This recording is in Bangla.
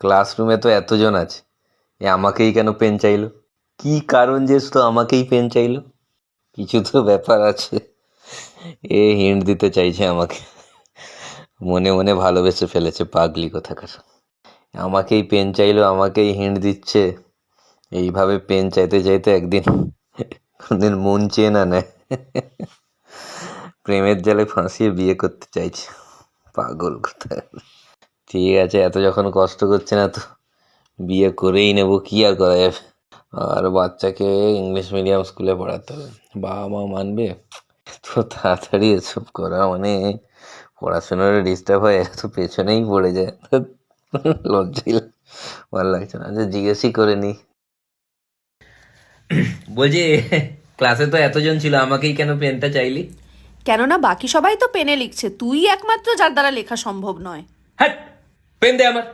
ক্লাসরুমে তো এতজন আছে, আমাকেই কেন পেন চাইলো? কি কারণ যে শুধু আমাকেই পেন চাইলো? কিছু তো ব্যাপার আছে। হিন্ট দিতে চাইছে আমাকে, মনে মনে ভালোবেসে ফেলেছে পাগলি কোথাকার। আমাকেই পেন চাইলো, আমাকেই হিন্ট দিচ্ছে। এইভাবে পেন চাইতে চাইতে একদিন কোনদিন মন চেয়ে না নেয়, প্রেমের জালে ফাঁসিয়ে বিয়ে করতে চাইছে। পাগল কোথায়। ঠিক আছে, এত যখন কষ্ট করছে না তো বিয়ে করেই নেব, কি আর করা যাবে। আর বাচ্চাকে ইংলিশ মিডিয়াম স্কুলে পড়াতে হবে, বাবা মা মানবে? তো তাড়াতাড়ি এসব করা মানে পড়াশোনার ডিস্টার্ব হয়, এত পেছনেই পড়ে যায়। লজ্জাই ভালো লাগছে না। আচ্ছা জিজ্ঞেসই করে নি, বলছি ক্লাসে তো এতজন ছিল, আমাকেই কেন পেনটা চাইলি? কেননা বাকি সবাই তো পেনে লিখছে, তুই একমাত্র যার দ্বারা লেখা সম্ভব নয়। হ্যাঁ, পেন দে আমার।